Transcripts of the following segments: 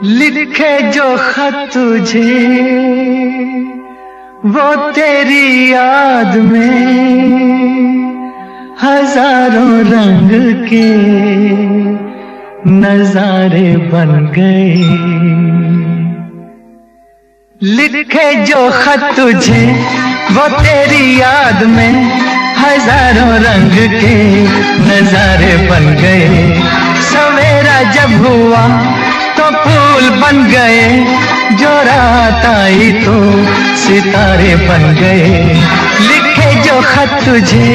लिखे जो खत तुझे वो तेरी याद में हजारों रंग के नजारे बन गए। लिखे जो खत तुझे वो तेरी याद में हजारों रंग के नजारे बन गए। सवेरा जब हुआ तो फूल बन गए, जो रात आई तो सितारे बन गए। लिखे जो खत तुझे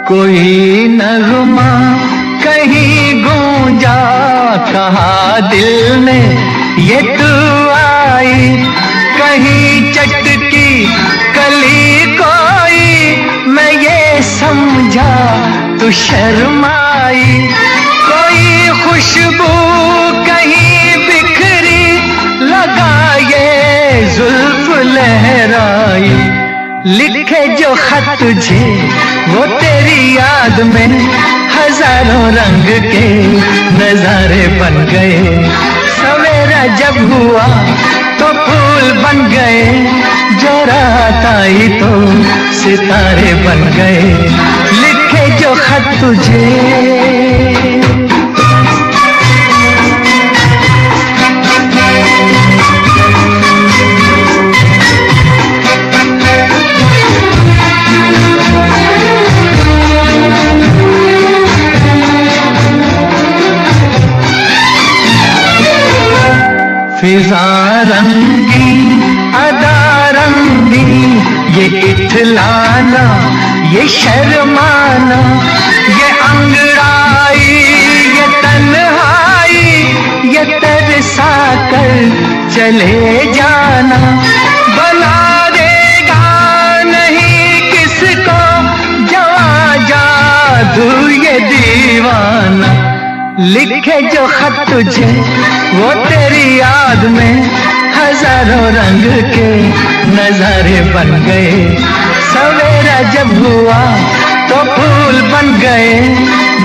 कोई नगमा कहीं गूंजा, कहा दिल ने ये तू आई। कहीं चटकी कली कोई, मैं ये समझा तू शर्माई। कोई खुशबू कहीं बिखरी, लगा ये जुल्फ लहराई। लिखे जो खत तुझे वो तेरी याद में हजारों रंग के नजारे बन गए। सवेरा जब हुआ तो फूल बन गए, जो रात आई तो सितारे बन गए। लिखे जो खत तुझे फिजा रंगी अदा रंगी, ये इठलाना ये शर्माना, ये अंगड़ाई ये तन्हाई, ये तरसा कर चले जाना। बना देगा नहीं किसको जवां जादू ये दीवाना। लिखे जो खत तुझे वो तेरी याद में हजारों रंग के नजारे बन गए। सवेरा जब हुआ तो फूल बन गए,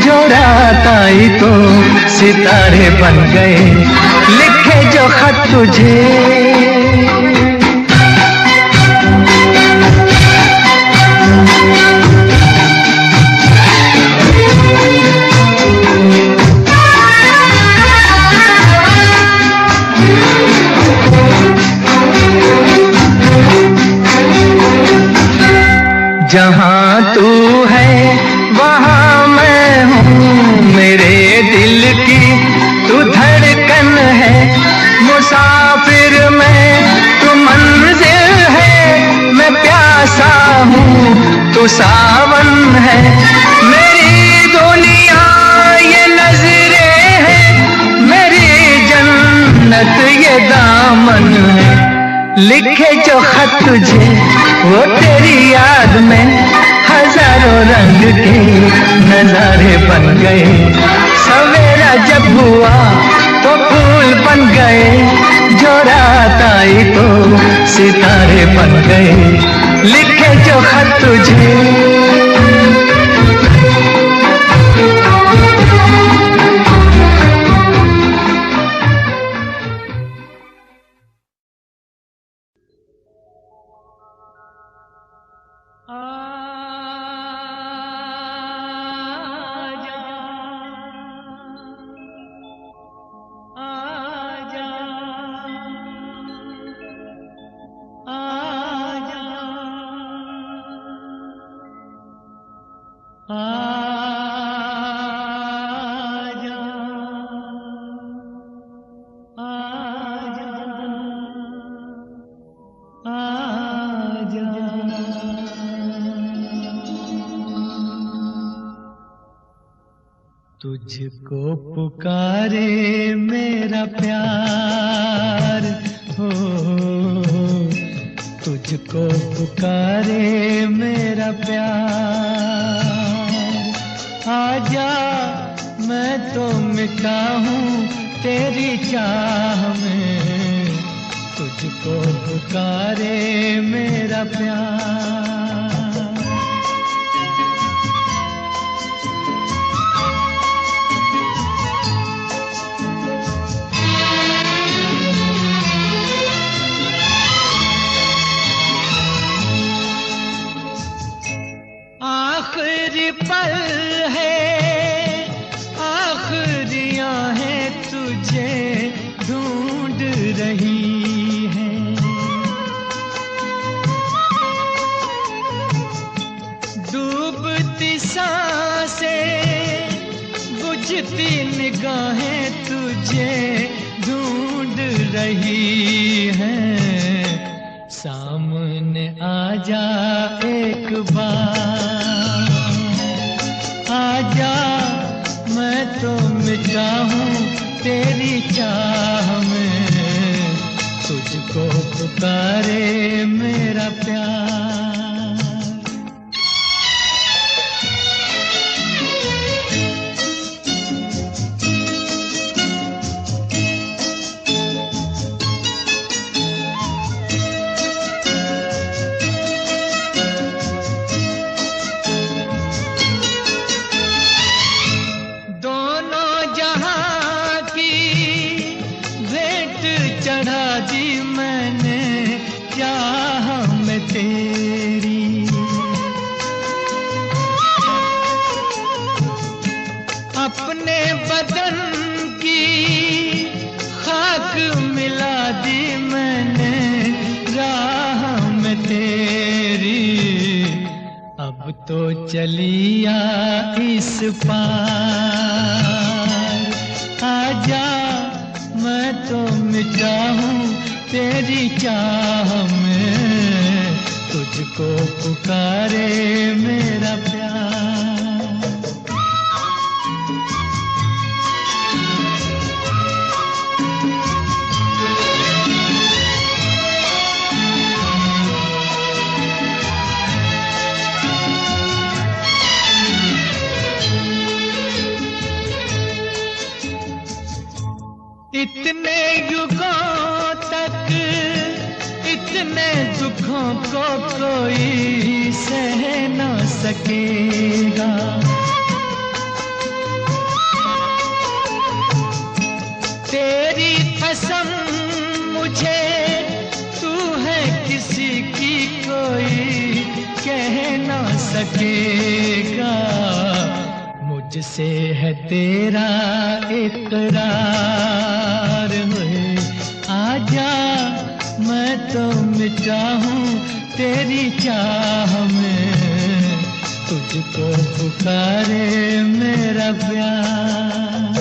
जो रात आई तो सितारे बन गए। लिखे जो खत तुझे जहाँ तू है वहाँ मैं हूँ, मेरे दिल की तू धड़कन है। मुसाफिर मैं तू मंजिल है, मैं प्यासा हूँ तू सावन है। मेरी दुनिया ये नजरें हैं, मेरी जन्नत ये दामन है। लिखे जो खत तुझे वो तेरी याद में हजारों रंग के नजारे बन गए। सवेरा जब हुआ तो फूल बन गए, जो रात आई तो सितारे बन गए। लिखे जो खत तुझे तुझको पुकारे मेरा प्यार हो, तुझको पुकारे मेरा प्यार। आजा मैं तो मिटा हूँ तेरी चाह में, तुझको पुकारे मेरा प्यार। आखिरी पल है, आखिरियां हैं तुझे ढूंढ रही हैं। डूबती सांसें, बुझती निगाहें तुझे ढूंढ रही हैं। सामने आजा एक बार, आजा मैं तो मिटा हूँ तेरी चाह में, तुझको पुकारे मेरा प्यार। चढ़ा दी मैंने चाह में तेरी, अपने बदन की खाक मिला दी मैंने राह में तेरी। अब तो चलिया इस पार, आजा मैं तो मिटा हूँ तेरी चाह में, तुझको पुकारे मेरा प्यार। इतने युगों तक इतने दुखों को कोई सह न सकेगा। तेरी कसम मुझे तू है किसी की कोई कह न सकेगा। मुझसे है तेरा इकरार है, आजा मैं तो मिटा हूँ तेरी चाह में, तुझको पुकारे मेरा प्यार।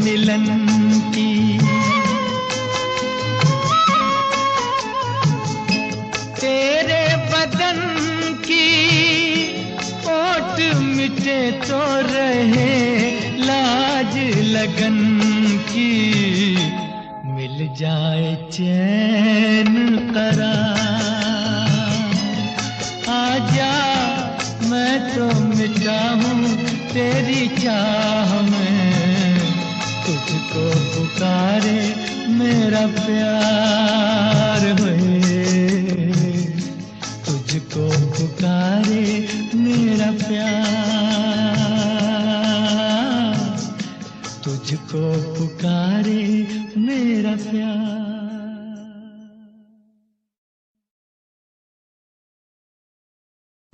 मिलन की तेरे बदन की ओट मिटे तो रहे लाज लगन की। मिल जाए चैन करार, आजा मैं तो मिटा हूँ तेरी चाह में, तुझको पुकारे मेरा प्यार है, तुझको पुकारे मेरा प्यार, तुझको पुकारे मेरा प्यार।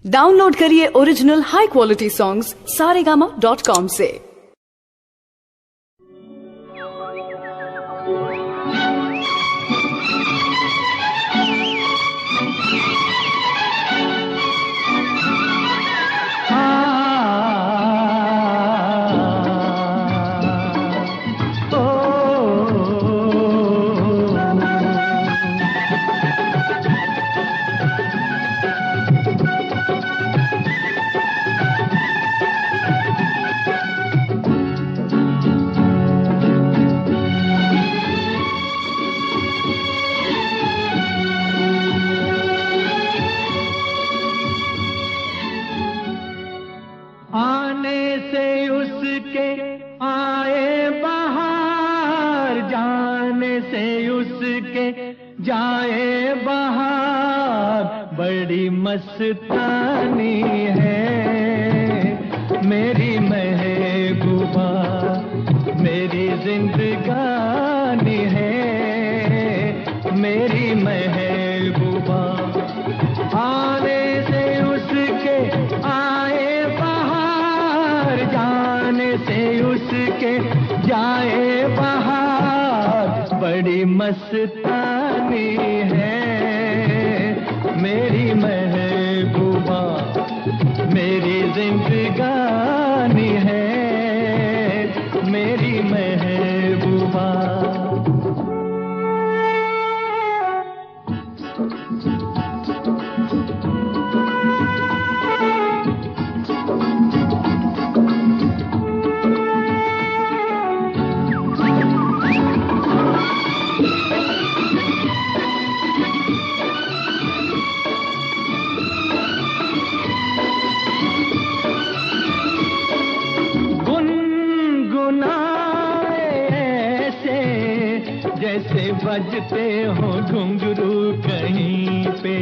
डाउनलोड करिए original high quality songs saregama.com से। बड़ी मस्तानी है मेरी महबूबा, मेरी जिंदगानी है मेरी महबूबा। आने से उसके आए बहार, जाने से उसके जाए बहार, बड़ी मस्तानी है मेरी महबूबा, मेरी जिंदगानी है मेरी महबूबा। जैसे बजते हो घुंघरू कहीं पे,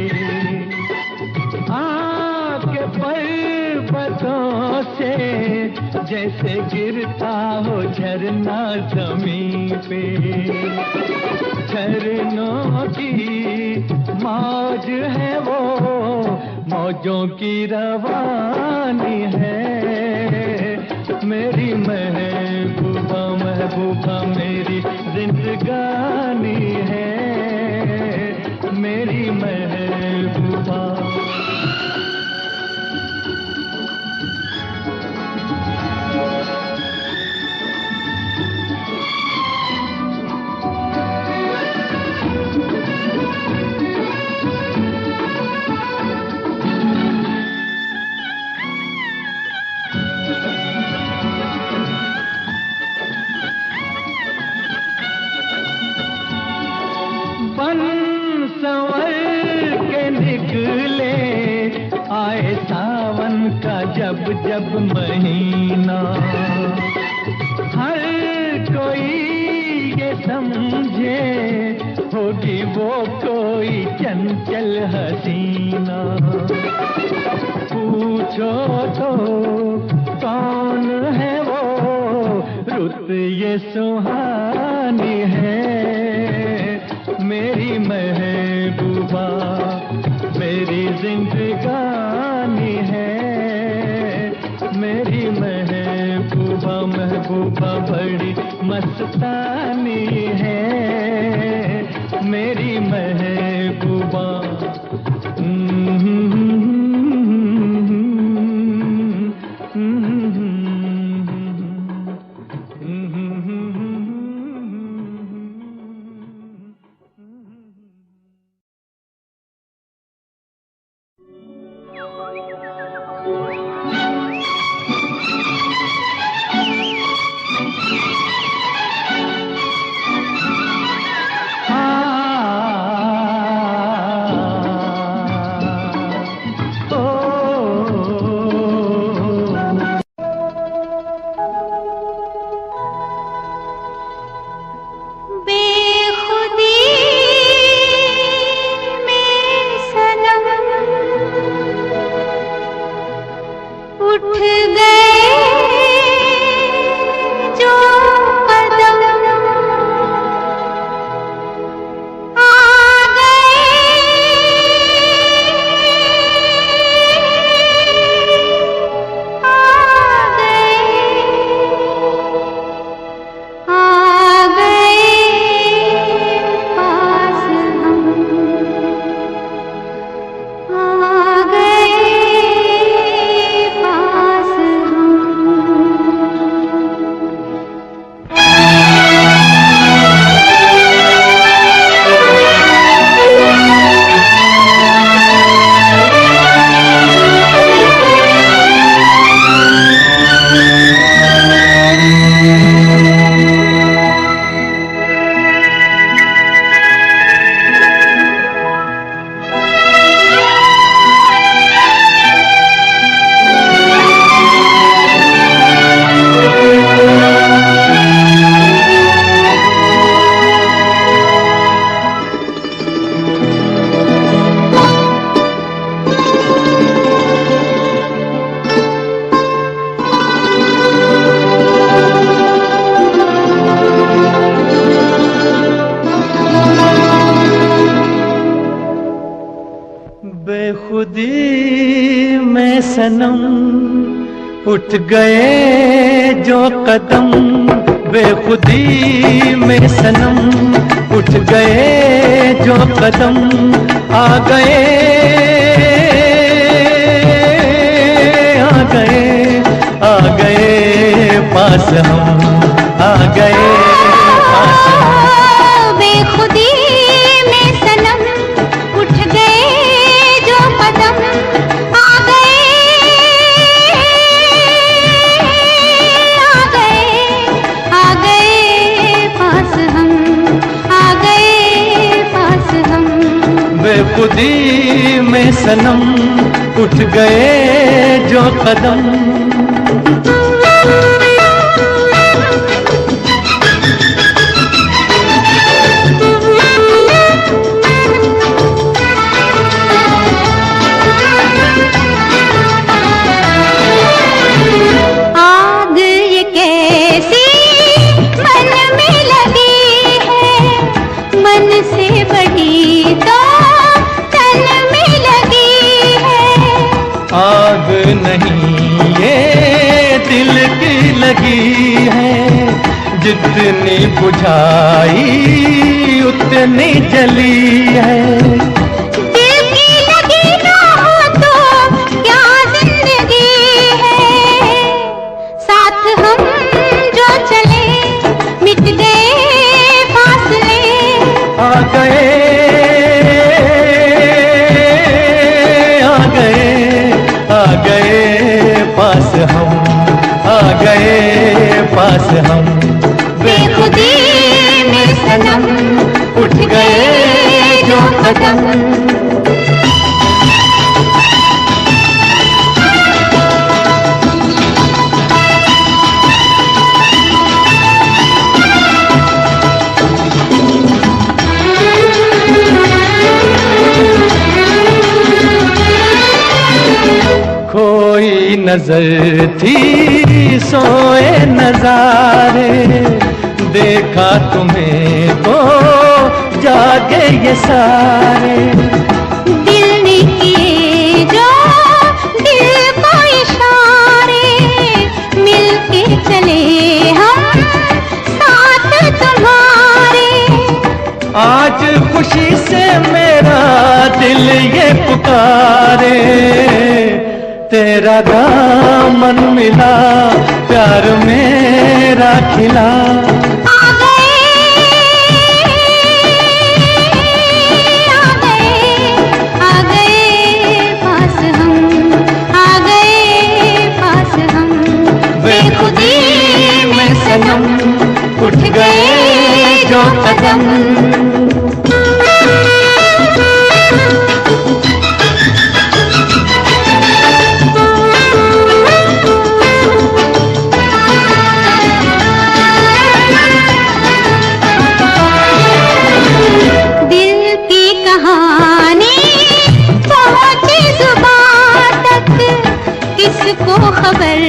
आपके पर्वतों से जैसे गिरता हो झरना जमीन पे। झरनों की मौज है वो, मौजों की रवानी है मेरी महबूबा, महबूबा मेरी जिंदगानी है मेरी महबूबा। बन संवर के निकले आए सावन का जब जब महीना, हर कोई ये समझे होगी वो कोई चंचल हसीना। पूछो तो कौन है वो, रुत ये सुहानी है मेरी महबूबा, मेरी जिंदगानी है मेरी महबूबा, महबूबा बड़ी मस्तानी है मेरी महबूबा। बेखुदी में सनम उठ गए जो कदम, बेखुदी में सनम उठ गए जो कदम, आ गए आ गए आ गए पास हम, आ गए पास हम। बेखुदी में सनम उठ गए जो कदम, आ गए आ गए पास हम, आ गए पास हम। बेखुदी में सनम उठ गए जो कदम। आग ये कैसी मन में लगी है, मन से बड़ी तो तन में लगी है। आग नहीं ये दिल की लगी है, जितनी बुझाई उतनी जली है। दिल की लगी ना हो तो क्या जिंदगी है, साथ हम जो चले मिट गए फासले। आ गए आ गए आ गए पास हम, आ गए पास हम। बेखुदी में सनम उठ गए जो कदम। खोई नजर थी सोए नजारे, देखा तुम्हें तो जागे ये सारे। दिल ने किए जो दिल को इशारे, मिलके चले हम साथ तुम्हारे। आज खुशी से मेरा दिल ये पुकारे, तेरा दामन मिला प्यार मेरा खिला। आ गए आ गए पास हम, आ गए पास हम। बेखुदी में सनम उठ गए जो कदम। किसको खबर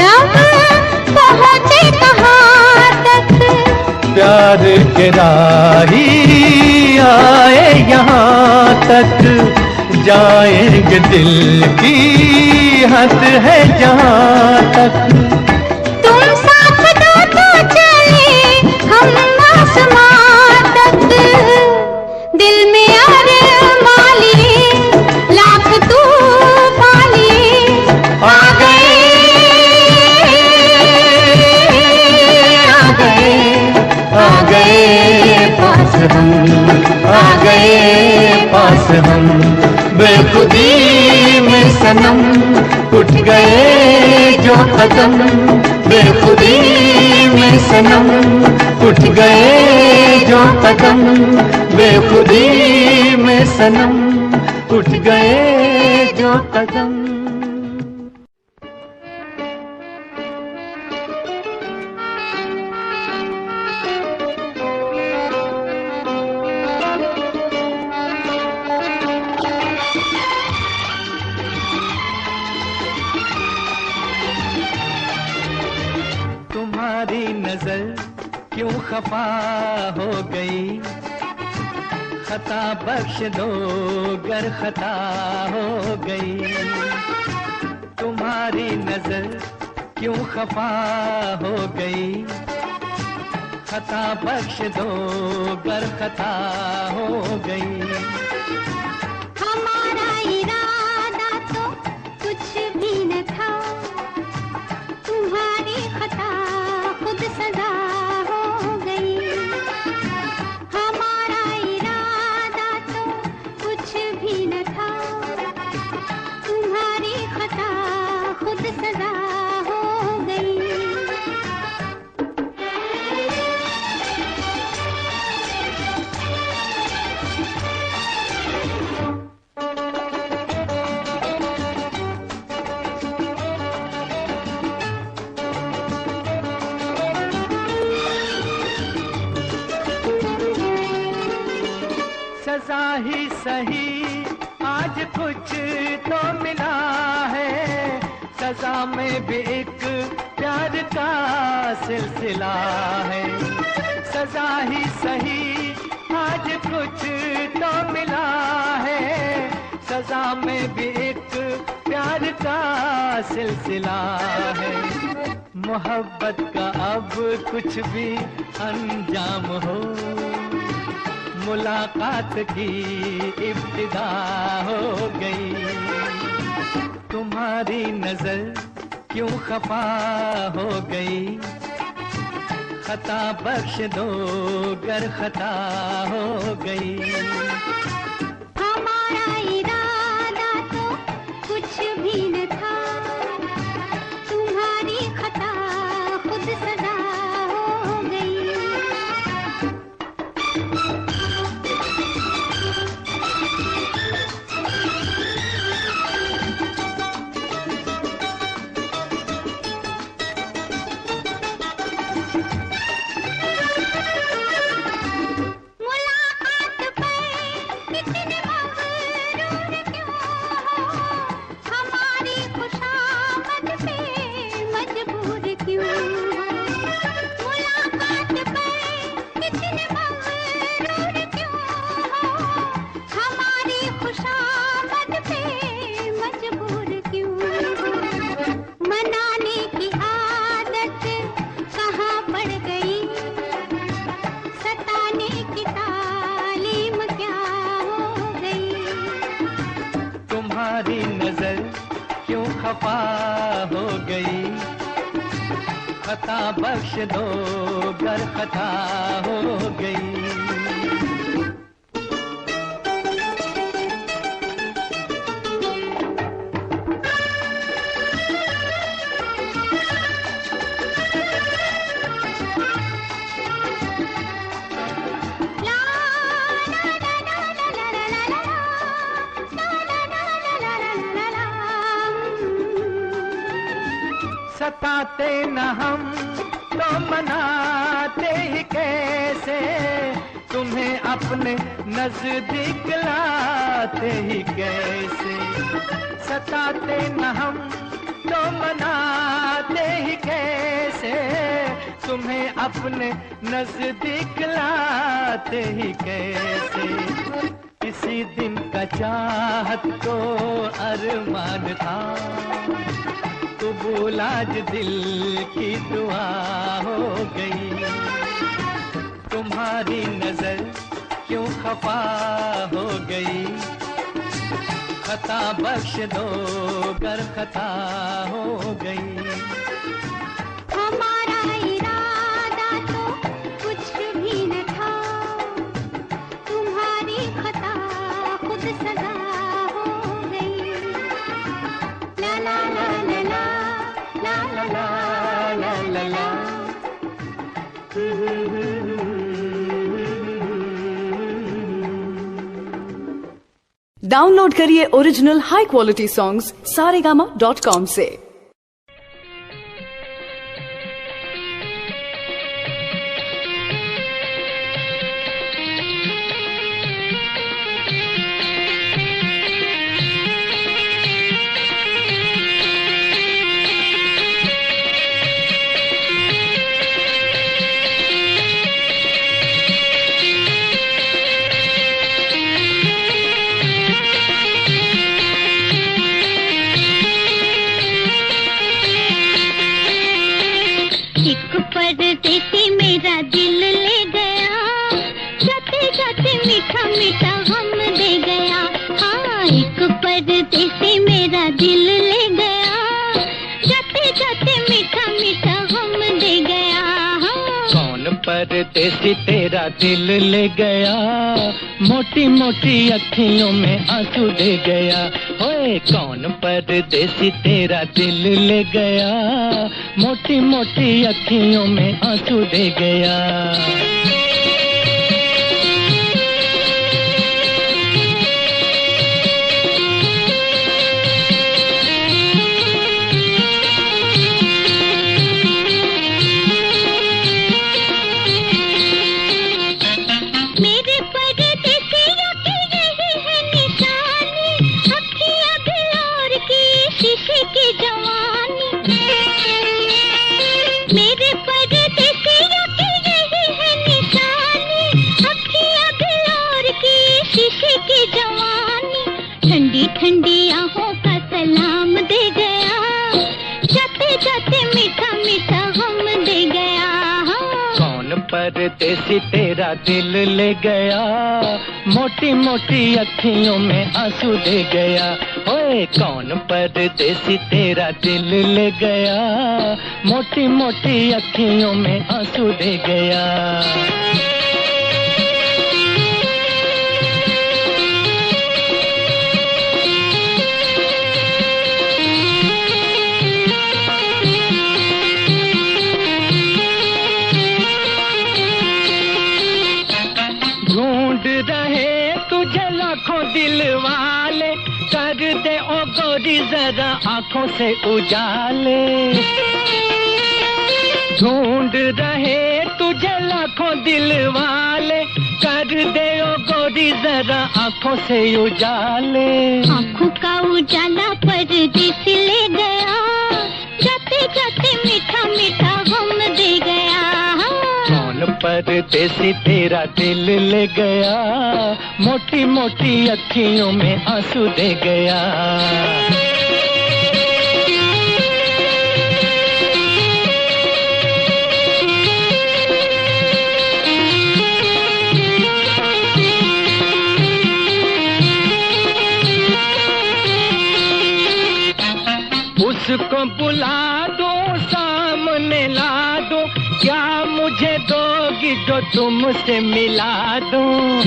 अब पहुँचे कहाँ तक। प्यार के राही आए यहाँ तक, जाएंगे दिल की हद है जहाँ तक। तुम साथ दो तो चले हम आसमां तक, दिल में अरमान लिए लाख तूफान लिए। आ गए आ गए पास हम, आ गए पास हम। बेखुदी में सनम उठ गए जो कदम, बेखुदी में सनम उठ गए जो कदम, बेखुदी में सनम उठ गए जो कदम। तुम्हारी नजर क्यों खफा हो गई, खता बख्श दो गर खता हो गई। तुम्हारी नजर क्यों खफा हो गई। खता बख्श दो गर खता हो गई। हमारा इरादा तो कुछ भी न था, तुम्हारी खता खुद सजा हो गई। हमारा इरादा तो कुछ भी न था, तुम्हारी खता खुद सजा हो गई। सजा ही सही आज कुछ तो मिला है। सजा में भी एक प्यार का सिलसिला है। सजा ही सही आज कुछ तो मिला है। सजा में भी एक प्यार का सिलसिला है। मोहब्बत का अब कुछ भी अंजाम हो, मुलाकात की इब्तिदा हो गई। तुम्हारी नजर क्यों खफा हो गई। खता बख्श दो गर खता हो गई। हमारा इरादा तो कुछ भी न था, तुम्हारी खता खुद सजा हो गई। मुलाकात पर इतने मगरूर क्यों हो, हमारी खुशामद पे मजबूर क्यों हो। मुलाकात पर इतने मगरूर क्यों हो, हमारी खुशामद पे मजबूर क्यों हो। मनाने की आदत कहाँ पड़ गई, सताने की तालीम क्या हो गई। तुम्हारी नजर क्यों खफा हो गई। खता बख्श दो गर खता हो गई। ला ला ला ला ला ला ला ला ला, ला ला ला ला ला ला ला। सताते न हम तो मनाते ही कैसे। तुम्हें अपने नजदीक लाते ही कैसे। सताते न हम तो मनाते ही कैसे। तुम्हें अपने नजदीक लाते ही कैसे। किसी दिन का चाहत को अरमान था, कबूल आज दिल की दुआ हो गई। तुम्हारी नजर क्यों खफा हो गई। खता बख्श दो गर खता हो गई। हमारा इरादा तो कुछ भी न था, तुम्हारी खता खुद सजा हो गई। ला ला ला ला ला ला ला ला ला ला। डाउनलोड करिए original high quality songs saregama.com से। मीठा गम दे गया। हाँ, एक परदेसी मेरा दिल ले गया, जाते जाते मीठा मीठा गम दे गया। हाँ, कौन परदेसी तेरा दिल ले गया, मोटी मोटी अखियों में आंसू दे गया। ओए कौन परदेसी तेरा दिल ले गया, मोटी मोटी अखियों में आंसू दे गया। मेरे परदेसियों की यही है निशानी, अखियाँ बिलोर की शीशे की जवानी। मेरे परदेसियों की यही है निशानी, अखियाँ बिलोर की शीशे की जवानी। ठंडी ठंडी आहों का सलाम दे गया, जाते जाते मीठा मीठा गम दे गया। कौन परदेसी तेरा दिल ले गया, मोटी मोटी अखियों में आंसू दे गया। ओए कौन परदेसी तेरा दिल ले गया, मोटी मोटी अखियों में आंसू दे गया। ढूंढ रहे तुझे लाखों दिल वाले, कर दे ओ गोरी जरा आंखों से उजाले। ढूंढ रहे तुझे लाखों दिल वाले, कर दे ओ गोरी जरा आंखों से उजाले। आँखों का उजाला परदेसी ले गया, जाते जाते मीठा मीठा गम दे गया। कौन परदेसी तेरा दिल ले गया, मोटी मोटी अखियों में आंसू दे गया। उसको बुला दो, सामने ला दो, क्या मुझे दोगी जो तुमसे मिला दूं।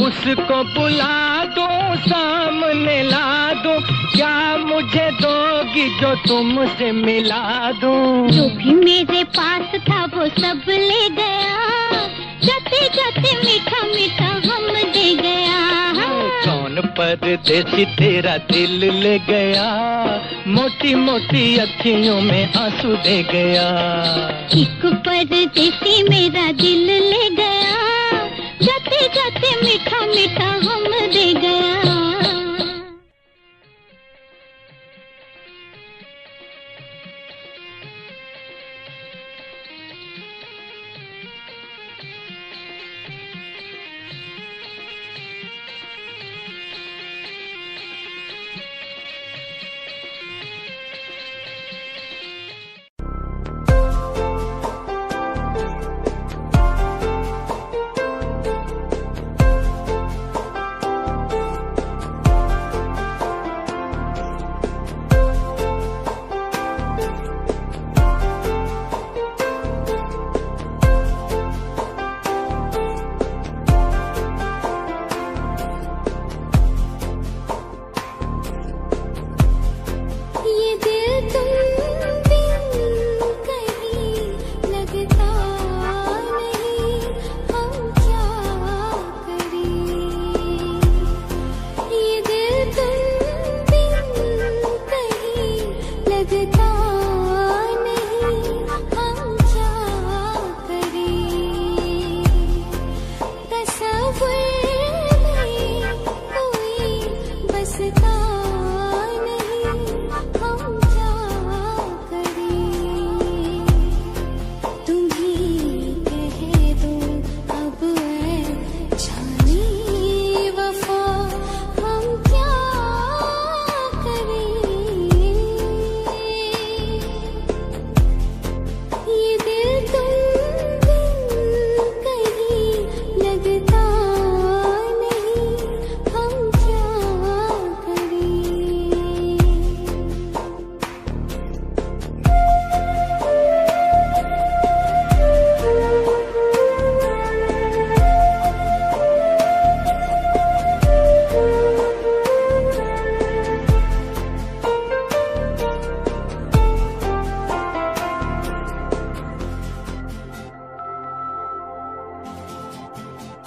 उसको बुला दो, सामने ला दो, क्या मुझे दोगी जो तुमसे मिला दूं। जो भी मेरे पास था वो सब ले गया, जाते जाते मीठा मीठा गम दे गया। कौन परदेसी तेरा दिल ले गया, मोटी मोटी अखियों में आंसू दे गया। एक परदेसी मेरा दिल ले गया, जाते जाते मीठा मीठा गम दे गया।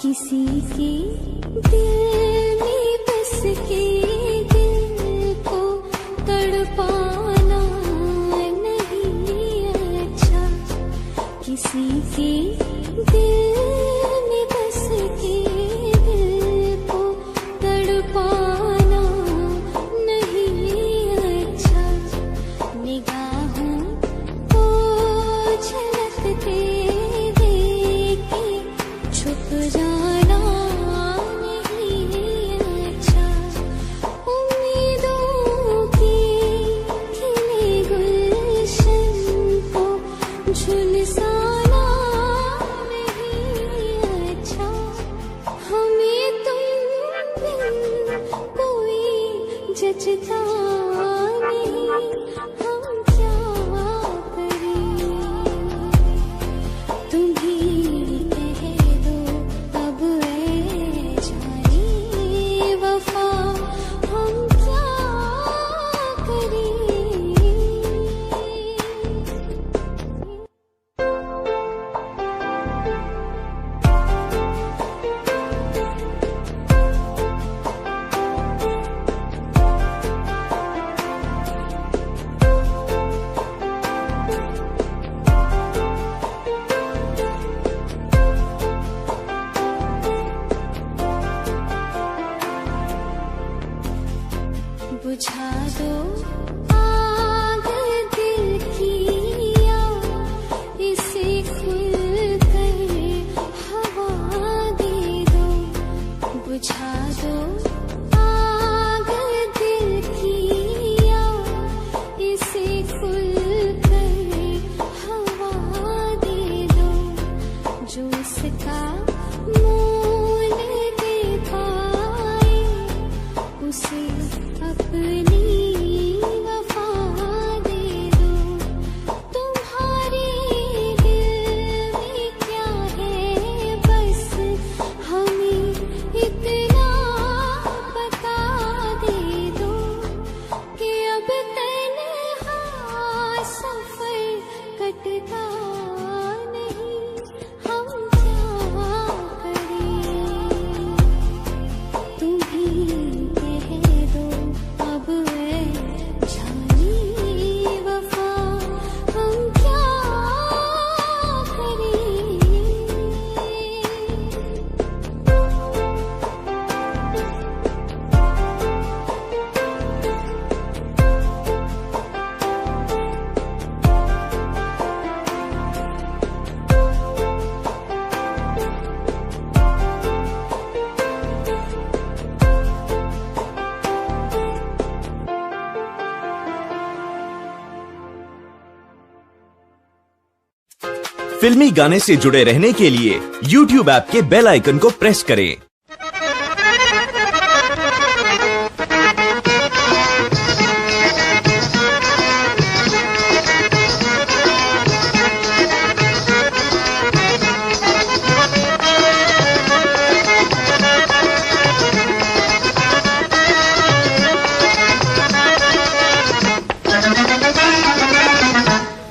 किसी के दिल में बस के दिल को तड़पाना नहीं अच्छा। किसी के दिल में बस के दिल को तड़पाना नहीं अच्छा। निगाहों को झलकते देखे छुप जाना नहीं अच्छा। उम्मीदों के खिले गुलशन को झुलसाना नहीं अच्छा। हमें तुम बिन कोई जचता नहीं, हम क्या करें। तुम ही कह दो अब ऐ जाने वफा, हम क्या करें। बुझा दो आग दिल की, या इसे खुल कर हवा दे दो। बुझा दो आग दिल की, या इसे खुल कर हवा दे दो। जो इसका मोल दे पाए उसे अपनी वफा दे दो। तुम्हारे दिल में क्या है बस हमें इतना बता दे दो कि अब तन्हा सफर कटता नहीं, हम क्या करें। तुम ही कह दो अब ऐ जाने वफा, हम क्या करें। फिल्मी गाने से जुड़े रहने के लिए YouTube ऐप के बेल आइकन को प्रेस करें।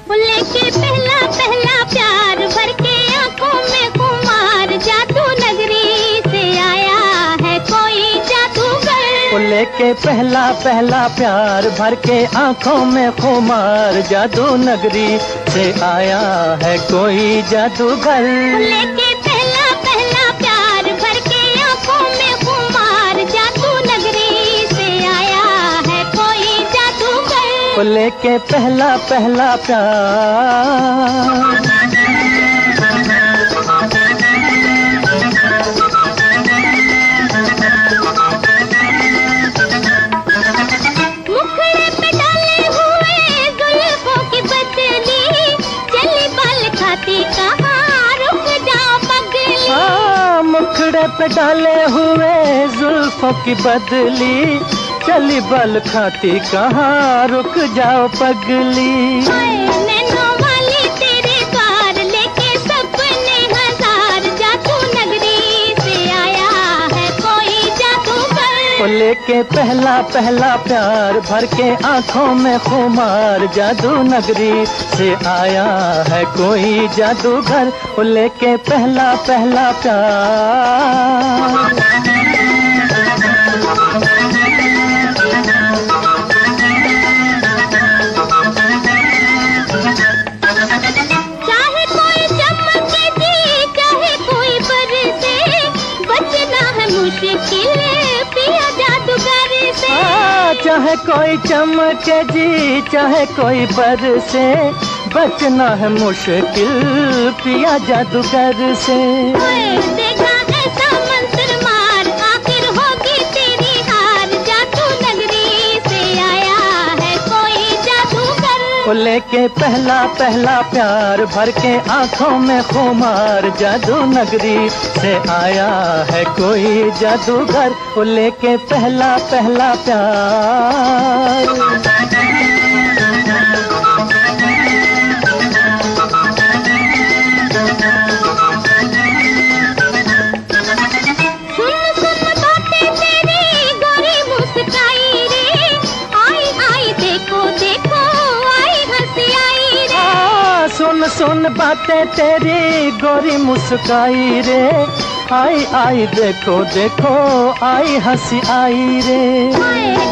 लेके पहला पहला प्यार भर के आंखों में खुमार, जादू नगरी से आया है कोई जादूगर। वो लेके पहला पहला प्यार भर के आंखों में खुमार, जादू नगरी से आया है कोई जादूगर। लेके पहला पहला प्यार भर के आंखों में खुमार, जादू नगरी से आया है कोई जादूगर। वो लेके पहला पहला प्यार। मुखड़े पे डाले हुए जुल्फों की बदली, चली बाल खाती कहाँ रुक जाओ पगली। मुखड़े पे डाले हुए जुल्फों की बदली, चली बल खाती कहाँ रुक जाओ पगली। नैनों वाली तेरे द्वार लेके सपने हजार, जादू नगरी से आया है कोई जादूगर। लेके पहला पहला प्यार भर के आंखों में खुमार, जादू नगरी से आया है कोई जादूगर, वो लेके पहला पहला प्यार। चाहे कोई चमके जी चाहे कोई बरसे, बचना है मुश्किल पिया जादूगर से। देखा ऐसा मंत्र मार आखिर होगी तेरी हार, जादू नगरी से आया है कोई जादूगर, वो लेके पहला पहला प्यार भर के आंखों में खुमार, जादू नगरी से आया है कोई जादूगर, वो लेके पहला पहला प्यार। सुन सुन बातें तेरी गोरी मुस्काई रे, आई आई देखो देखो आई हंसी आई रे।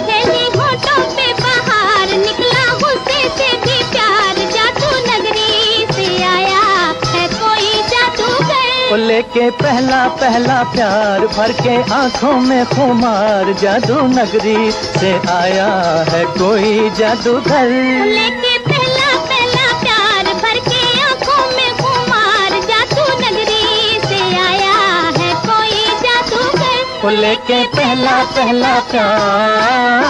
तेरी होठों पे बाहर निकला गुस्से से भी प्यार, जादू नगरी से आया है कोई जादूगर, वो लेके पहला पहला प्यार भर के आंखों में खुमार, जादू नगरी से आया है कोई जादूगर, लेके पहला पहला प्यार भर के आंखों में खुमार, जादू नगरी से आया है कोई जादूगर, वो लेके पहला पहला प्यार।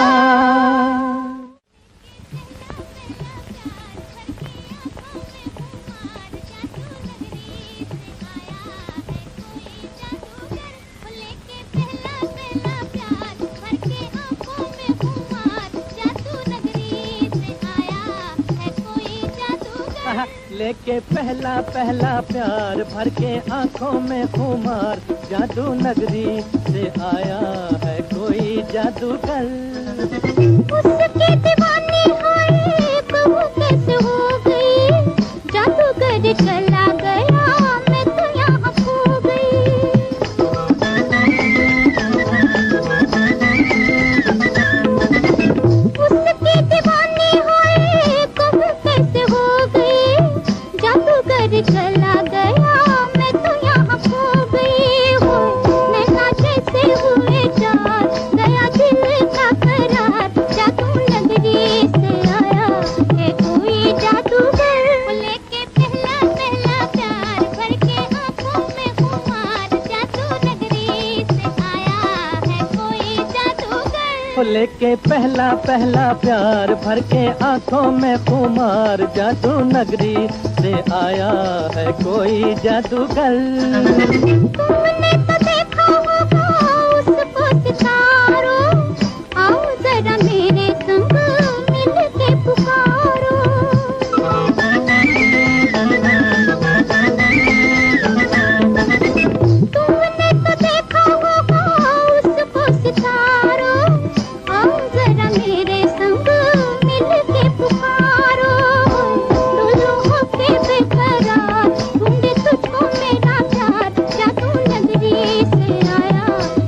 लेके पहला पहला प्यार भर के आंखों में खुमार, जादू नगरी से आया है कोई जादूगर, उसके दीवानी हाय बहू कैसे हो गई, जादूगर चला गया मैं तो यहाँ खो गई, उसके दीवानी हाय बहू कैसे हो गई, जादूगर चला गया मैं तो यहाँ खो गई हूँ, नैना जैसे हुए चार गया दिल का करार, जादू नगरी से आया है कोई जादूगर, लेके पहला पहला प्यार भर के आंखों में खुमार, जादू नगरी से आया है कोई जादूगर, लेके पहला पहला प्यार भर के आंखों में खुमार, जादू नगरी से आया है कोई जादूगर। तुमने तो देखा होगा उसको सितारों, आओ जरा मेरे संग मिल के पुकारो, तुमने तो देखा होगा उसको सितारों, आओ जरा मेरे संग मिल के पुकारो, डोलो होके बेकरार ढूंढे तुझको मेरा प्यार, जादू नगरी से आया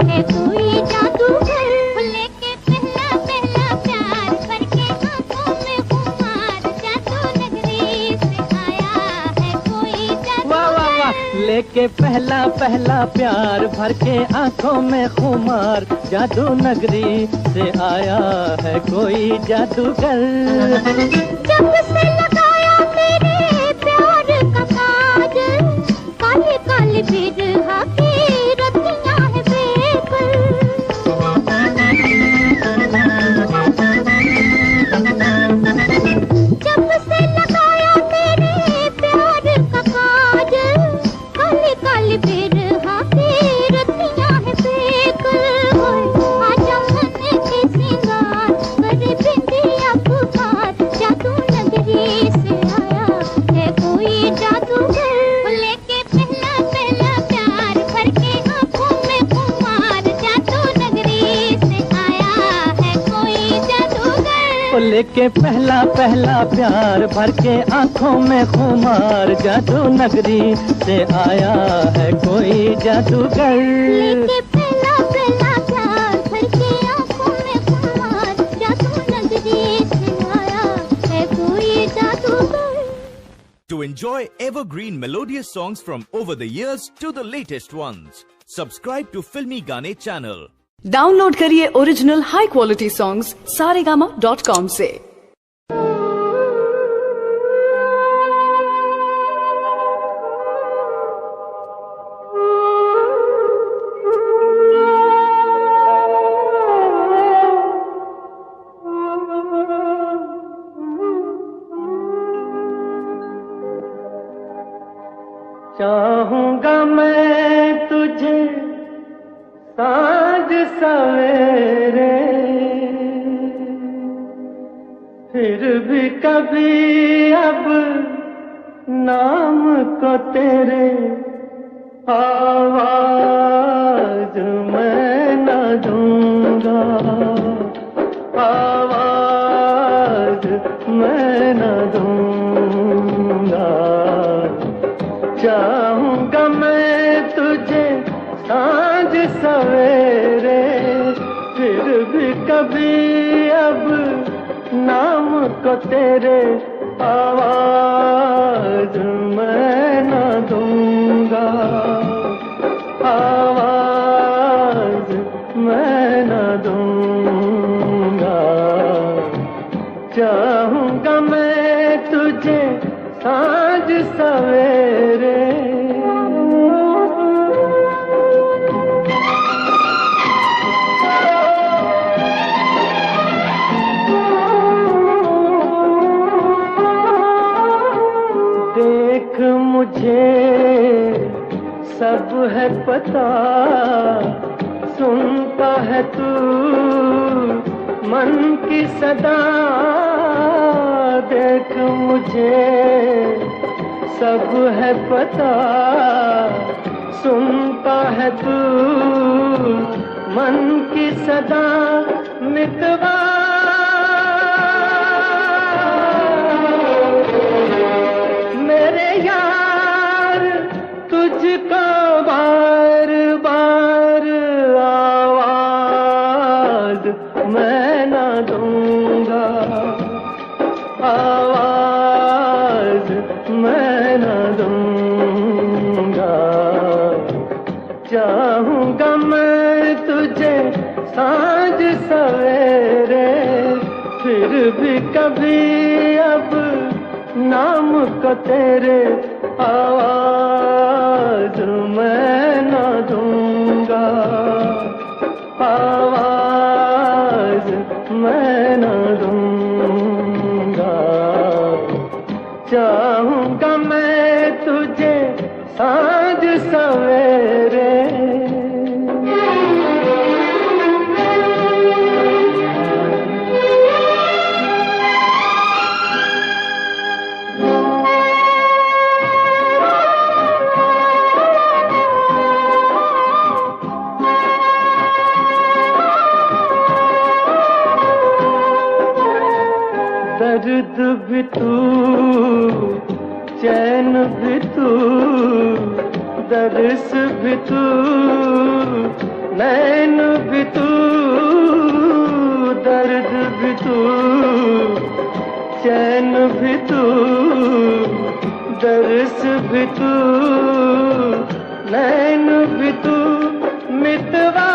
है कोई जादूगर, लेके पहला पहला प्यार भर के आंखों में खुमार, जादू नगरी से आया है कोई जादूगर, लेके पहला पहला प्यार भर के आंखों में खुमार, जादू नगरी से आया है कोई जादूगर, जब से लगाया मेरे प्यार का काजल, काले काले बिरहा की रतियां हैं बेकल, जब से लगाया मेरे प्यार का काजल, काले काले बिरहा की रतियां हैं बेकल, आजा मन के सिंगार करे बिंदिया पुकार, जादू नगरी से आया है कोई जादूगर, लेके पहला पहला प्यार लेके पहला पहला प्यार भर के आंखों में खुमार, जादू नगरी से आया है कोई जादूगर। लेके पहला पहला प्यार भर के आंखों में खुमार, जादू नगरी से आया है कोई जादूगर। To enjoy evergreen melodious songs from over the years to the latest ones, subscribe to Filmy Gaane channel. Download करिए original high quality songs saregama.com से। चाहूंगा मैं तुझे साँझ सवेरे, फिर भी कभी अब नाम को तेरे आवाज मैं न दूंगा, आवाज मैं न दूंगा। चाहूंगा मैं तुझे साँझ सवेरे, फिर भी कभी अब नाम को तेरे आवाज मैं न दूंगा, आवाज मैं न दूंगा। चाहूंगा मैं तुझे साँझ सवेरे। देख मुझे सब है पता, सुनता है तू मन की सदा। देख मुझे सब है पता, सुनता है तू मन की सदा। मितवा मेरे यार तुझको बार बार आवाज मैं न दूंगा, आवाज मैं न दूंगा। चाहूंगा मैं तुझे साँझ सवेरे, फिर भी कभी अब नाम को तेरे आवाज मैं न दूंगा, आवाज मैं न दूंगा। चाहूंगा मैं तुझे साँझ सवेरे। दर्द भी तू, चैन भी तू, दर्स भी तू, नैन भी तू। दर्द भी तू, चैन भी तू, दर्स भी तू, नैन भी तू। मितवा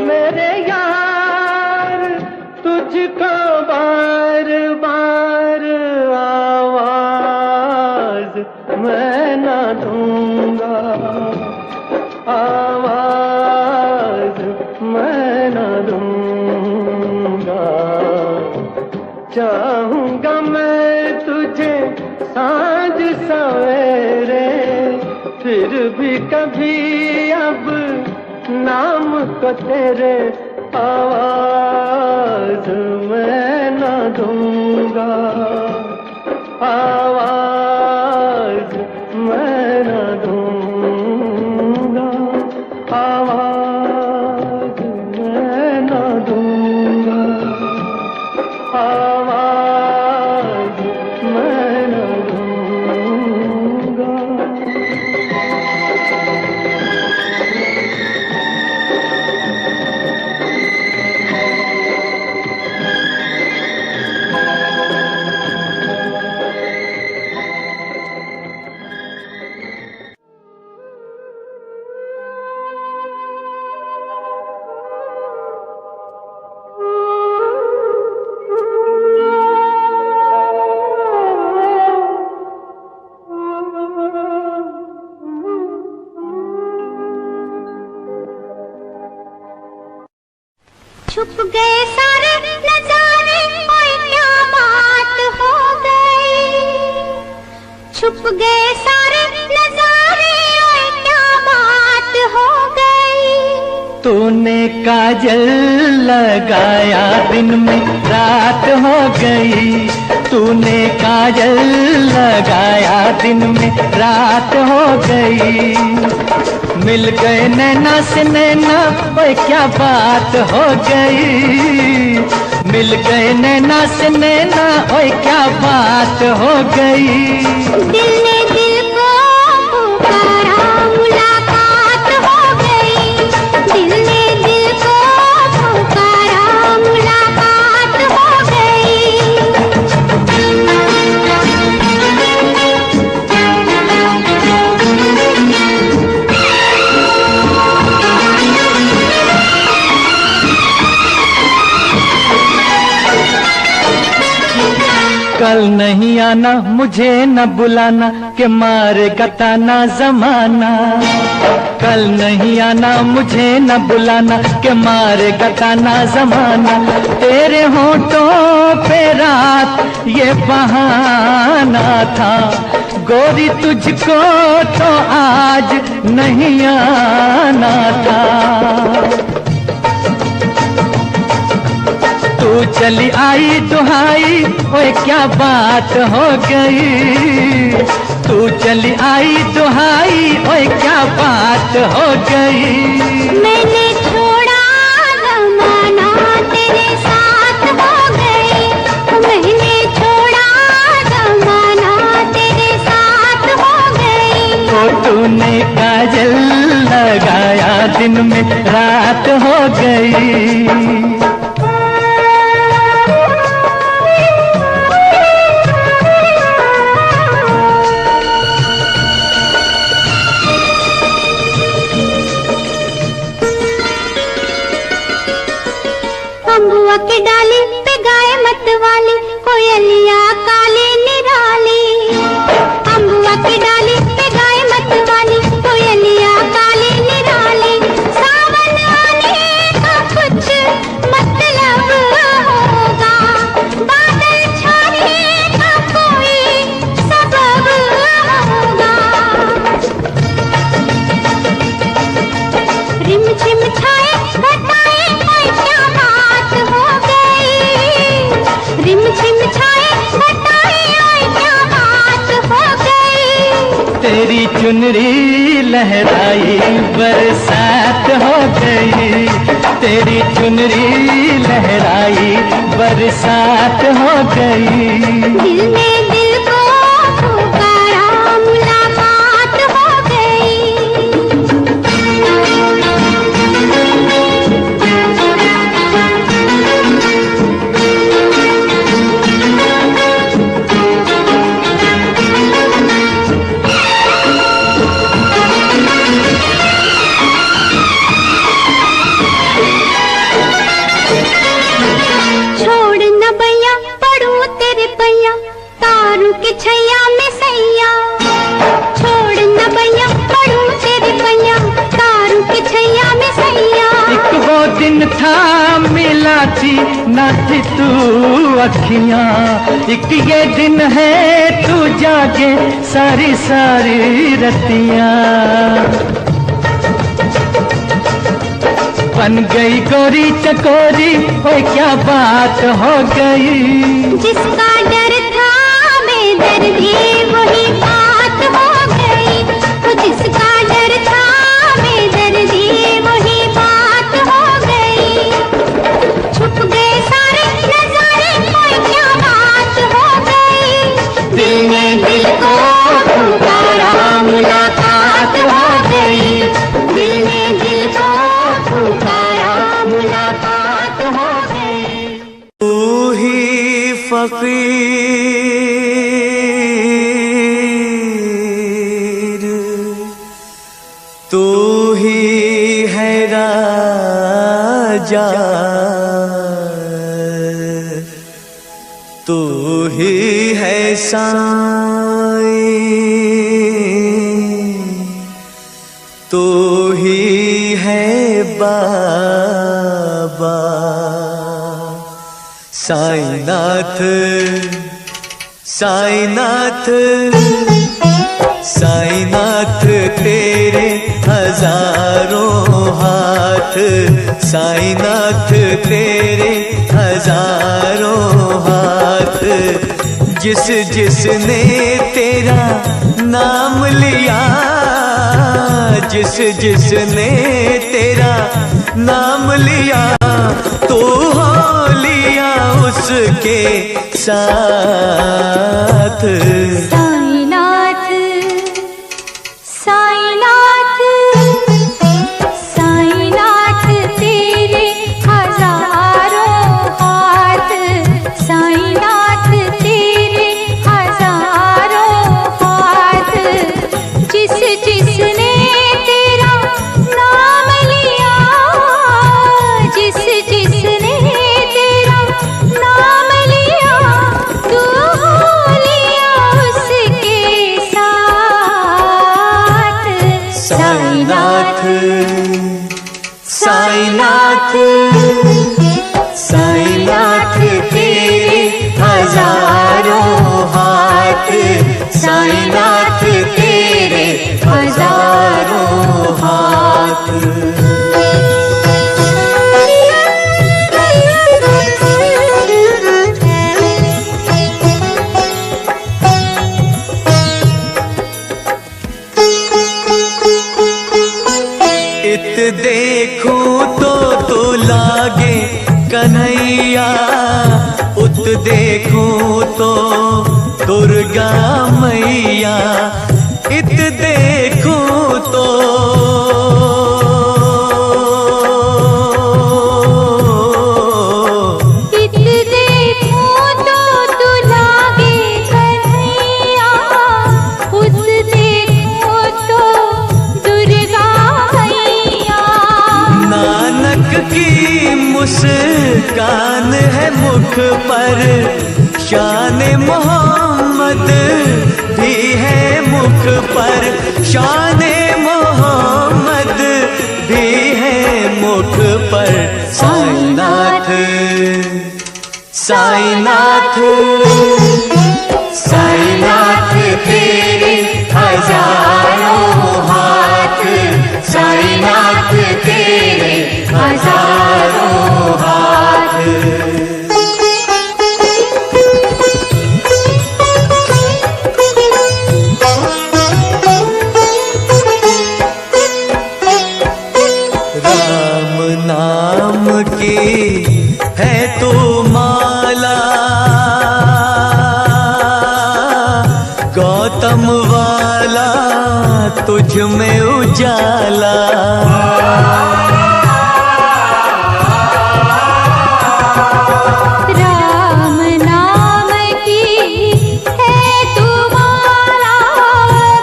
मेरे यार तुझको बार बार आवाज मैं न दूंगा, आवाज मैं न दूंगा। चाहूंगा मैं तुझे साँझ सवेरे, फिर भी कभी अब नाम को तेरे आवाज मैं न दूंगा, आवाज मैं न दूंगा, आवाज तूने काजल लगाया दिन में रात हो गई, तूने काजल लगाया दिन में रात हो गई। मिल गए नैना से नैना, ओए क्या बात हो गई। मिल गए नैना से नैना, ओए क्या बात हो गई। दिल ने दिल को पुकारा, मुलाकात हो गई। दिल ने दिल को पुकारा, मुलाकात हो गई। कल नहीं आना, मुझे न बुलाना, के मारेगा ताना जमाना। कल नहीं आना, मुझे न बुलाना, के मारेगा ताना जमाना। तेरे होठों पे रात ये बहाना था, गोरी तुझको तो आज नहीं आना था। तू चली आई दुहाई, ओए क्या बात हो गई। तू चली आई दुहाई, ओए क्या बात हो गई। मैंने छोड़ा जमाना, तेरे साथ हो गई। मैंने छोड़ा जमाना, तेरे साथ हो गई। तो तूने काजल लगाया दिन में रात हो गई। अम्बुआ की डाली पे गाय मत वाली, कोयलिया काली निराली। अम्बुआ की डाली पे गाय मत वाली, कोयलिया काली निराली। सावन आने का कुछ मतलब होगा, बादल छाने का कोई सबब होगा। रिम झिम छाए घटाए, ओए क्या बात हो गई। रिम झिम छाए घटाए, ओए क्या बात हो गई। तेरी चुनरी लहराई बरसात हो गई। तेरी चुनरी लहराई बरसात हो गई। दिल ने दिल को पुकारा, मुलाकात हो गई। छोड़ न भैया पड़ू तेरे पैया, तारू के छैया में सैया। छोड़ न भैया पड़ू तेरे पैया, तारू के छैया में सैया। एक वो दिन था मिला थी ना थी तू अखियां, एक ये दिन है तू जागे सारी सारी रतियां। बन गई गोरी चकोरी, ओए क्या बात हो गई। जिसका डर था बेदर्दी, वही बात हो गई। तो जिसका डर था बेदर्दी, वही बात हो गई। छुप गए सारे नजारे, कोई क्या बात हो गई। दिल ने दिल को पुकारा, मुलाकात हो गई। दिल ने दिल को पुकारा, मुलाकात हो गई। तू ही फकीर, तू ही है राजा, तू ही है साईं, तू ही है बाबा। साईनाथ साईनाथ साईनाथ तेरे हजारों हाथ, साईनाथ तेरे हजारों हाथ। जिस जिसने तेरा नाम लिया, जिस जिसने तेरा नाम लिया, तो हो लिया उसके साथ। साईनाथ साईनाथ साईनाथ तेरे हजारों हाथ, साईनाथ तेरे हजारों हाथ। जिस जिसने तेरा नाम लिया, जिस जिसने तेरा नाम लिया, तू हो लिया उसके साथ। साईनाथ साईनाथ साईनाथ तेरे हजारों हाथ, साईनाथ तेरे हजारों हाथ। इत देखूं तो लागे कन्हैया, उत देखूं तो दुर्गा मैया। इत देखूं तो इत देखूं तो तू लागे कन्हैया, उत देखूं तो दुर्गा मैया। नानक की मुस्कान है मुख पर, शान मोहम्मद भी है मुख पर, शान मोहम्मद भी है मुख पर। साईनाथ साईनाथ साईनाथ तेरे हजारों हाथ, साईनाथ तेरे हजारों हाथ। राम नाम की है तो माला, गौतम वाला तुझ में उजाला। राम नाम की है तुम्हारा,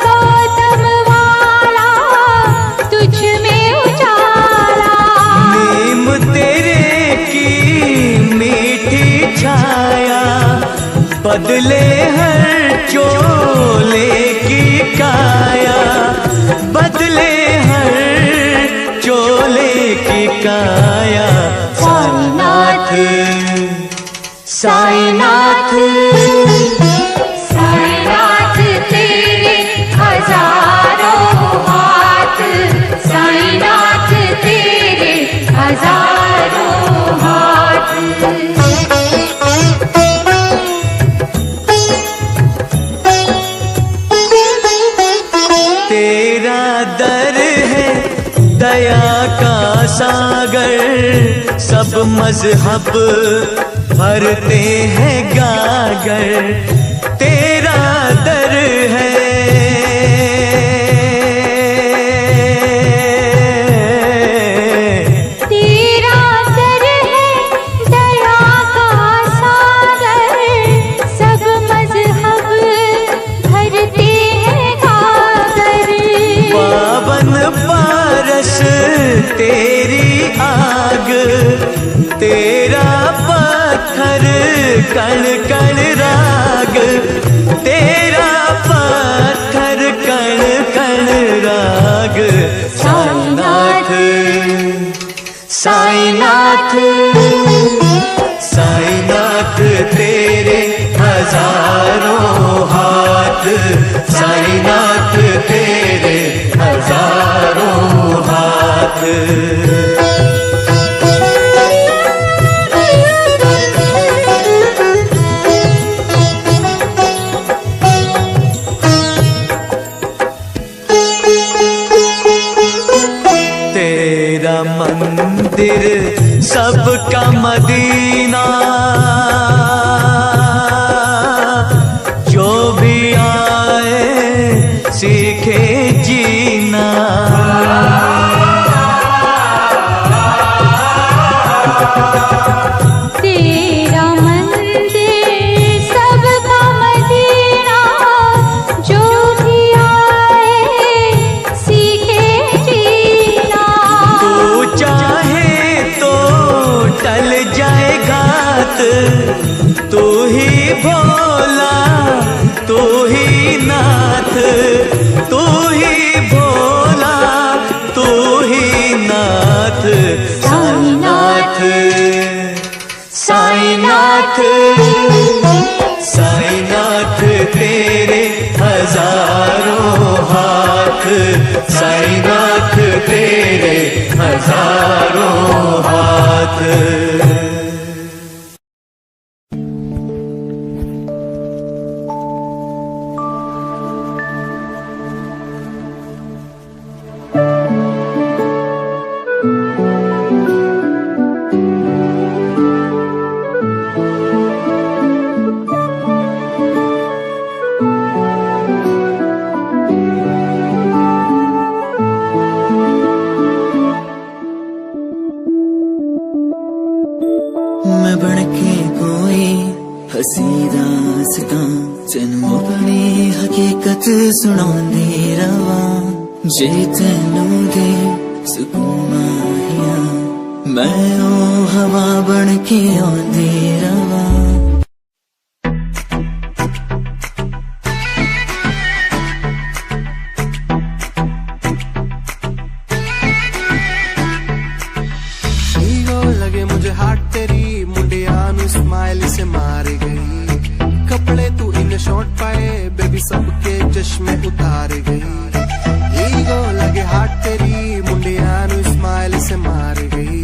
गौतम वाला तुझ में उजाला। नीम तेरे की मीठी छाया, बदले हर चोले की काया, बदले हर चोले की काया। साईनाथ साईनाथ साईनाथ तेरे हजारों हाथ, साईनाथ तेरे हजारों हाथ। तेरा दर है दया का सागर, सब मजहब भरते हैं गागर। तेरा दर है तेरा दर है दया का सागर, सब मजहब भरते हैं गागर। पावन पारस तेरी आग, तेरा पत्थर कण कण राग, तेरा पत्थर कण कण राग। साईनाथ साईनाथ साईनाथ तेरे हजारों हाथ, साईनाथ तेरे मंदिर सबका मदीना, जो भी आए सीखे जीना। तेरा मंदिर सबका मदीना, जो भी आए सीखे जीना। तू चाहे तो टल जाए घात, तू ही भोला तू ही नाथ, तू ही भोला तू ही नाथ। साईनाथ साईनाथ साईनाथ तेरे हजारों हाथ, साईनाथ तेरे हजारों हाथ। मैं बनके कोई हसी दास्तां तेनू अपनी हकीकत सुनांदी रवां, जे तेनू दे सुकून माहिया मैं ओ हवा बनके आंदी रवां। लगे मुझे हाथ तेरी मुंडिया नु स्माइल से मार गई, कपड़े तू इन शॉर्ट पाए बेबी सबके चश्मे उतार गई। ईगो लगे हाथ तेरी मुंडिया नु स्माइल से मार गई,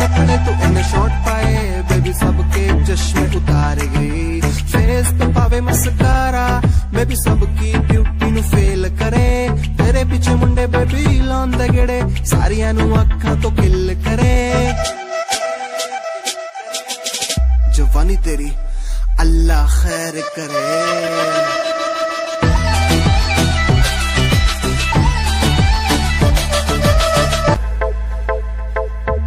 कपड़े तू इन शॉर्ट पाए बेबी सबके चश्मे उतार गई। फेस पे पावे मस्कारा बेबी सबकी ब्यूटी नु फेल करे, तेरे पीछे मुंडे बेबी लौंदे गेड़े सारियां नु अखां तो किल करे। जवानी तेरी अल्लाह खैर करे।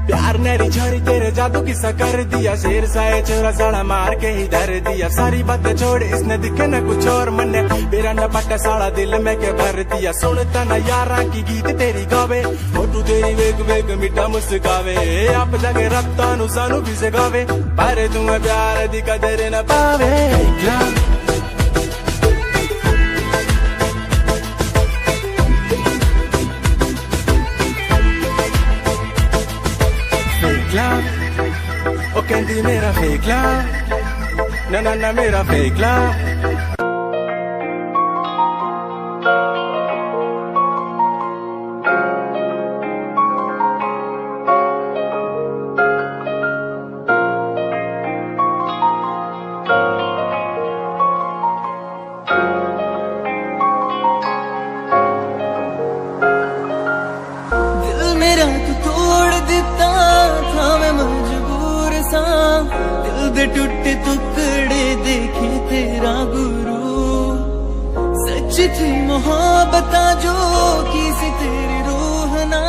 प्यार नेरी झड़ी तेरे जादू किसा कर दिया, शेर साए चोरा साड़ा मार के ही धर दिया। सारी बातें छोड़ इसने दिखे न कुछ और मन्ने, मेरा न पट्टा साड़ा दिल में के भर दिया। सुनता न यारा की गीत तेरी गावे, फोटू तेरी वेग वेग मिठा मुस्कावे। आप जगे रत्ता नु सानू भी से गावे, पर तुम्हें प्यार दी कदर न पावे। ओ कहती मेरा फेक ला, ना ना ना मेरा फेक ला। दिल मेरा तू तोड़ दिता था, मैं मजबूर सा दिल दे टूटे टुकड़े देखे तेरा गुरु। सच थी मोहब्बत जो की सी तेरी रूह ना,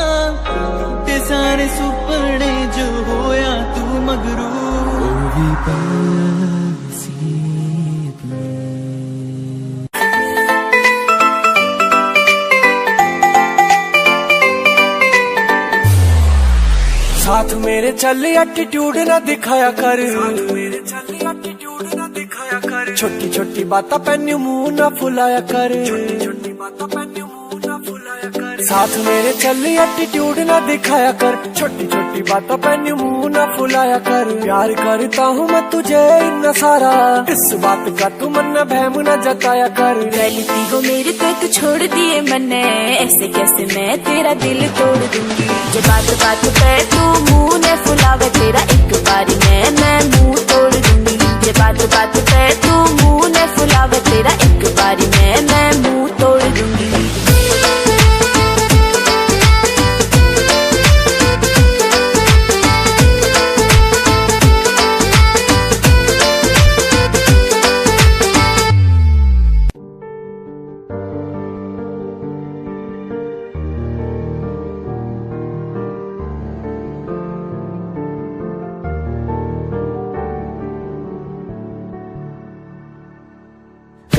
टूटे सारे सुपने जो होया तू मगरू। साथ मेरे चल एटीट्यूड ना दिखाया कर, छोटी छोटी बातें पे न्यू मुंह ना फुलाया कर। साथ मेरे चल एटीट्यूड ना दिखाया कर, छोटी छोटी बातों पे न्यू मुंह ना फुलाया कर। प्यार करता हूँ मैं तुझे इतना सारा, इस बात का तू मन बहम न जताया कर। गलती हो मेरी तो तू छोड़ दिए मन्ने, ऐसे कैसे मैं तेरा दिल तोड़ दूंगी। जो बात बात पे तू मुंह ने फुलावे, तेरा एक बारी मैं मुंह तोड़ दूंगी। जो बात बात पे तू मुंह ने फुलावे, तेरा एक बारी मैं मुंह तोड़ दूंगी।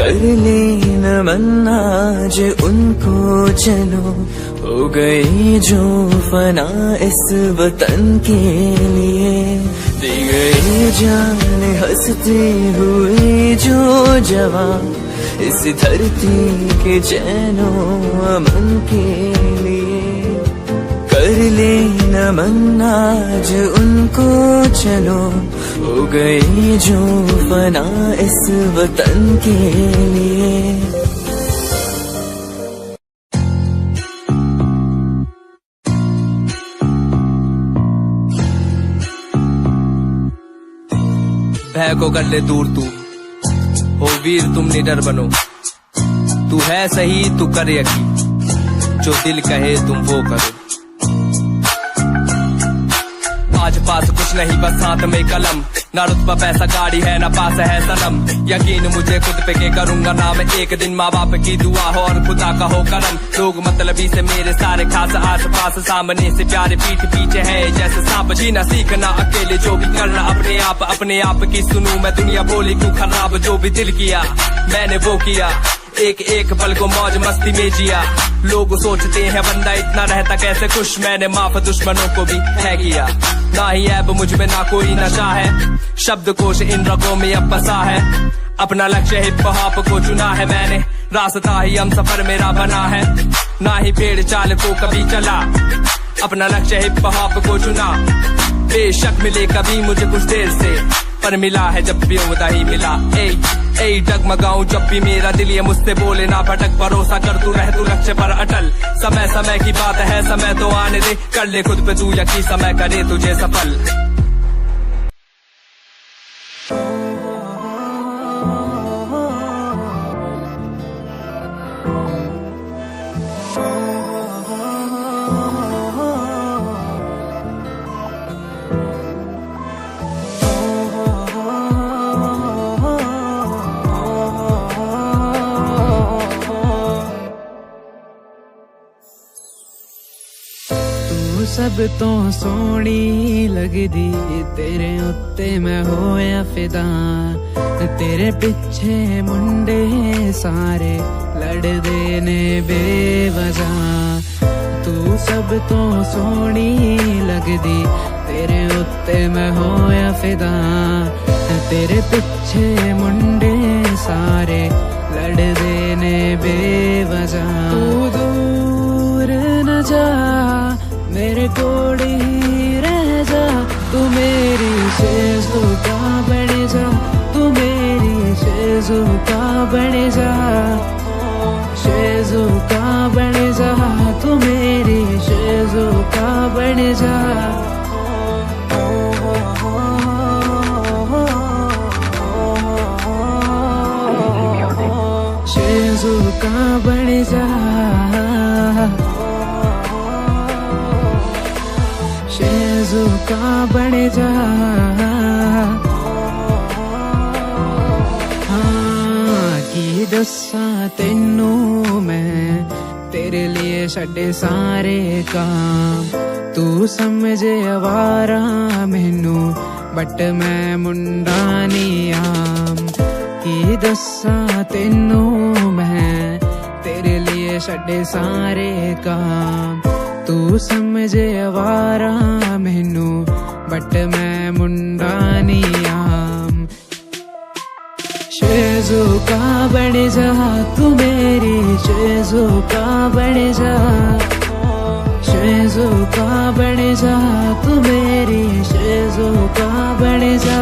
कर ले नमन आज उनको चलो, हो गई जो फना इस वतन के लिए, दी गई जान हंसते हुए जो जवान इस धरती के चैनो अमन के लिए। कर ले नमन आज उनको चलो, हो गई जो फना इस वतन के लिए। भय को कर ले दूर तू, हो वीर तुम निडर बनो, तू है सही तू कर यकीन, जो दिल कहे तुम वो करो। आज पास कुछ नहीं बस हाथ में कलम, ना रुतबा पैसा गाड़ी है ना पास है सनम, यकीन मुझे खुद पे के करूंगा ना मैं एक दिन, माँ बाप की दुआ हो और खुदा का हो करम। लोग मतलबी से मेरे सारे खास आस पास, सामने से प्यारे पीठ पीछे है जैसे सांप, जीना सीखना अकेले जो भी करना अपने आप की सुनूं मैं दुनिया बोली क्यों खराब, जो भी दिल किया मैंने वो किया, एक एक पल को मौज मस्ती में जिया। लोग सोचते हैं बंदा इतना रहता कैसे खुश, मैंने माफ दुश्मनों को भी है किया, ना ही ऐब मुझ में ना कोई नशा है, शब्दकोश इन रगों में अब बसा है, अपना लक्ष्य हिप हॉप को चुना है मैंने, रास्ता ही हम सफर मेरा बना है, ना ही पेड़ चाल को कभी चला, अपना लक्ष्य हिप हॉप को चुना। बेशक मिले कभी मुझे कुछ देर से, पर मिला है जब भी उम्दा ही मिला। ए डगमगाऊं जब भी मेरा दिल ये मुझसे बोले ना भटक, भरोसा कर तू रह तू लक्ष्य पर अटल, समय समय की बात है समय तो आने दे, कर ले खुद पे तू यकीन समय करे तुझे सफल। सब तो सोहनी लगदी तेरे उत्ते मैं होया फिदा, तेरे पिछे मुंडे सारे लड़दे ने बेवजह, तू सब तो सोहनी लगदी तेरे उत्ते मैं होया फिदा, तेरे पिछे मुंडे सारे लड़दे ने बेवजह। तू दूर न जा मेरे कोड़ी ही रह जा, तू मेरी शेज़ू का बन जा, तू मेरी शेज़ू का बन जा, शेज़ू का बन जा, तू मेरी शेज़ू का बन जा। शेज़ू का बन जा, शेज़ू का बन जा। हाँ की दस्सा तेनू मैं तेरे लिए छड्डे सारे काम, तू समझे आवारा मैनू बट मैं मुंडा नी आम, की दस्सा तेनू मैं तेरे लिए छड्डे सारे काम, तू समझे आवारा मैनू बट मैं मुंडा नी आम। शेज़ू का बन जा तू मेरी शेज़ू का बन जा, शेज़ू का बन जा तू मेरी शेज़ू का बन जा।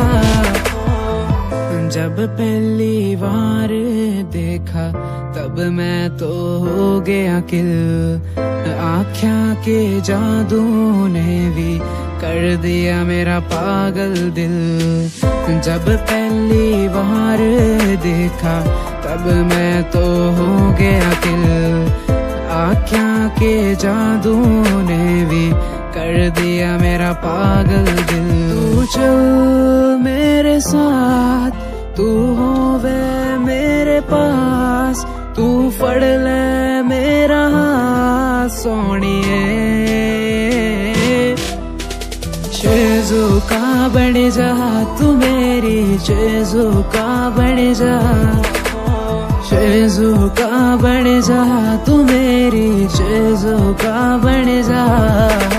जब पहली बार देखा तब मैं तो हो गया किल, आँखिया के जादू ने भी कर दिया मेरा पागल दिल। जब पहली बार देखा तब मैं तो हो गया किल, आँखिया के जादू ने भी कर दिया मेरा पागल दिल। तू चल मेरे साथ तू होवे मेरे पास, तू फड़ ले मेरा हाथ सोनिए, शेज़ू का बन जा तू मेरी शेज़ू का बन जा, चीजों का बन जा, तू मेरी चीजों का बन जा।